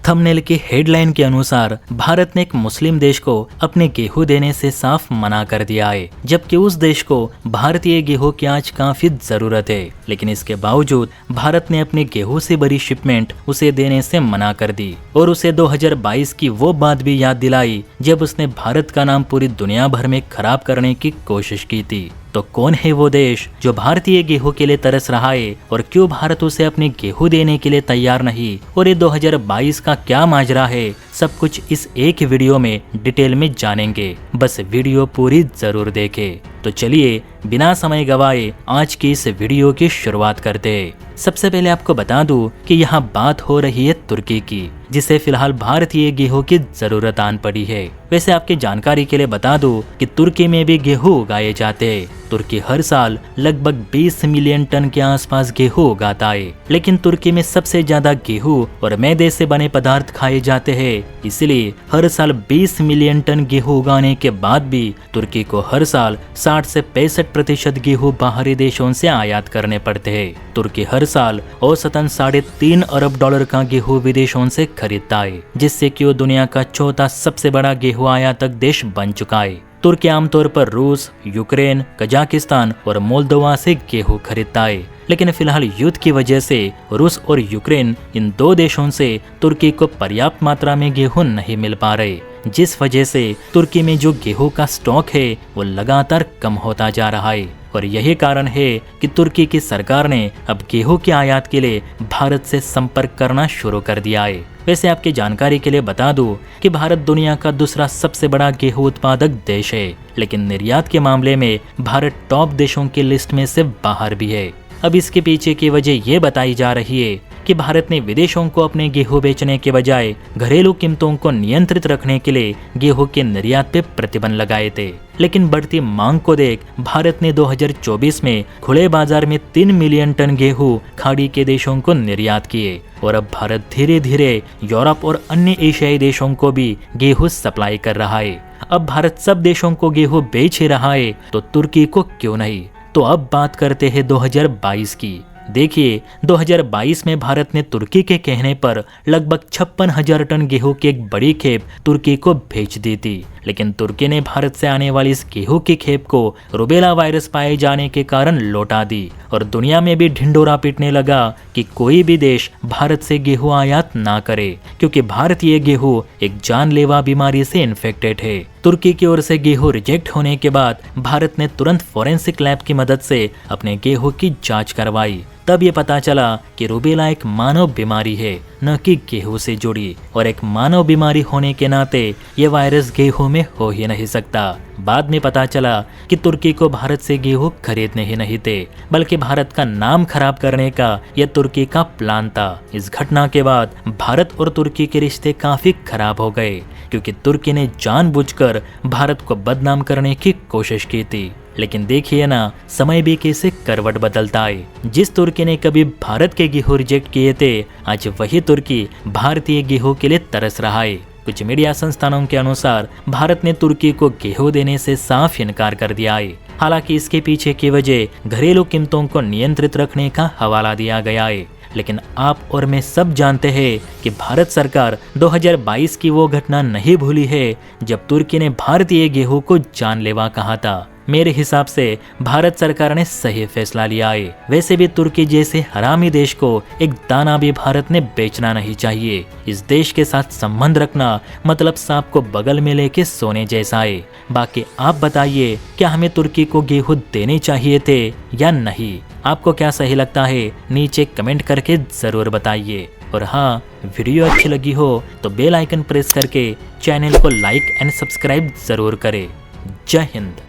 Thumbnail की headline के अनुसार भारत ने एक मुस्लिम देश को अपने गेहूं देने से साफ मना कर दिया है, जबकि उस देश को भारतीय गेहूं की आज काफी जरूरत है। लेकिन इसके बावजूद भारत ने अपने गेहूं से बड़ी शिपमेंट उसे देने से मना कर दी और उसे 2022 की वो बात भी याद दिलाई जब उसने भारत का नाम पूरी दुनिया भर में खराब करने की कोशिश की थी। तो कौन है वो देश जो भारतीय गेहूं के लिए तरस रहा है और क्यों भारत उसे अपने गेहूं देने के लिए तैयार नहीं, और ये 2022 का क्या माजरा है, सब कुछ इस एक वीडियो में डिटेल में जानेंगे। बस वीडियो पूरी जरूर देखें। तो चलिए बिना समय गवाए आज की इस वीडियो की शुरुआत करते हैं। सबसे पहले आपको बता दूं कि यहाँ बात हो रही है तुर्की की, जिसे फिलहाल भारतीय गेहूं की जरूरत आन पड़ी है। वैसे आपकी जानकारी के लिए बता दूं कि तुर्की में भी गेहूं उगाए जाते हैं। तुर्की हर साल लगभग 20 मिलियन टन के आसपास गेहूं उगाता है, लेकिन तुर्की में सबसे ज्यादा गेहूं और मैदे से बने पदार्थ खाए जाते हैं। इसलिए हर साल 20 मिलियन टन गेहूं उगाने के बाद भी तुर्की को हर साल 60 से 65% गेहूं बाहरी देशों से आयात करने पड़ते हैं। तुर्की हर साल औसतन $3.5 अरब का गेहूं विदेशों से खरीदता है, जिससे कि वो दुनिया का चौथा सबसे बड़ा गेहूं आयातक देश बन चुका है। तुर्की आमतौर पर रूस, यूक्रेन, कजाकिस्तान और मोल्दोवा से गेहूं खरीदता है, लेकिन फिलहाल युद्ध की वजह से रूस और यूक्रेन इन दो देशों से तुर्की को पर्याप्त मात्रा में गेहूं नहीं मिल पा रहे, जिस वजह से तुर्की में जो गेहूं का स्टॉक है वो लगातार कम होता जा रहा है। और यही कारण है कि तुर्की की सरकार ने अब गेहूं की आयात के लिए भारत से संपर्क करना शुरू कर दिया है। वैसे आपकी जानकारी के लिए बता दूं कि भारत दुनिया का दूसरा सबसे बड़ा गेहूं उत्पादक देश है, लेकिन निर्यात के मामले में भारत टॉप देशों की लिस्ट में से बाहर भी है। अब इसके पीछे की वजह ये बताई जा रही है कि भारत ने विदेशों को अपने गेहूं बेचने के बजाय घरेलू कीमतों को नियंत्रित रखने के लिए गेहूं के निर्यात पे प्रतिबंध लगाए थे। लेकिन बढ़ती मांग को देख भारत ने 2024 में खुले बाजार में 3 मिलियन टन गेहूं खाड़ी के देशों को निर्यात किए, और अब भारत धीरे धीरे यूरोप और अन्य एशियाई देशों को भी गेहूं सप्लाई कर रहा है। अब भारत सब देशों को गेहूं बेच ही रहा है, तो तुर्की को क्यों नहीं। तो अब बात करते हैं 2022 की। देखिए 2022 में भारत ने तुर्की के कहने पर लगभग 56,000 टन गेहूं की एक बड़ी खेप तुर्की को भेज दी थी, लेकिन तुर्की ने भारत से आने वाली इस गेहूं की खेप को रुबेला वायरस पाए जाने के कारण लौटा दी, और दुनिया में भी ढिंडोरा पीटने लगा कि कोई भी देश भारत से गेहूं आयात ना करे, क्योंकि भारतीय गेहूं एक जानलेवा बीमारी से इन्फेक्टेड है। तुर्की की ओर से गेहूं रिजेक्ट होने के बाद भारत ने तुरंत फोरेंसिक लैब की मदद से अपने गेहूं की जांच करवाई। तब ये पता चला कि रुबेला एक मानव बीमारी है, न कि गेहूं से जुड़ी, और एक मानव बीमारी होने के नाते ये वायरस गेहूं में हो ही नहीं सकता। बाद में पता चला कि तुर्की को भारत से गेहूं खरीदने ही नहीं थे, बल्कि भारत का नाम खराब करने का यह तुर्की का प्लान था। इस घटना के बाद भारत और तुर्की के रिश्ते काफी खराब हो गए, क्योंकि तुर्की ने जानबूझकर भारत को बदनाम करने की कोशिश की थी। लेकिन देखिए ना, समय भी कैसे करवट बदलता है। जिस तुर्की ने कभी भारत के गेहूं रिजेक्ट किए थे, आज वही तुर्की भारतीय गेहूं के लिए तरस रहा है। कुछ मीडिया संस्थानों के अनुसार भारत ने तुर्की को गेहूं देने से साफ इनकार कर दिया है। हालांकि इसके पीछे की वजह घरेलू कीमतों को नियंत्रित रखने का हवाला दिया गया है। लेकिन आप और मैं सब जानते हैं कि भारत सरकार 2022 की वो घटना नहीं भूली है जब तुर्की ने भारतीय गेहूं को जानलेवा कहा था। मेरे हिसाब से भारत सरकार ने सही फैसला लिया है। वैसे भी तुर्की जैसे हरामी देश को एक दाना भी भारत ने बेचना नहीं चाहिए। इस देश के साथ संबंध रखना मतलब सांप को बगल में लेके सोने जैसा है। बाकी आप बताइए, क्या हमें तुर्की को गेहूं देने चाहिए थे या नहीं? आपको क्या सही लगता है, नीचे कमेंट करके जरूर बताइए। और हाँ, वीडियो अच्छी लगी हो तो बेल आइकन प्रेस करके चैनल को लाइक एंड सब्सक्राइब जरूर करें। जय हिंद।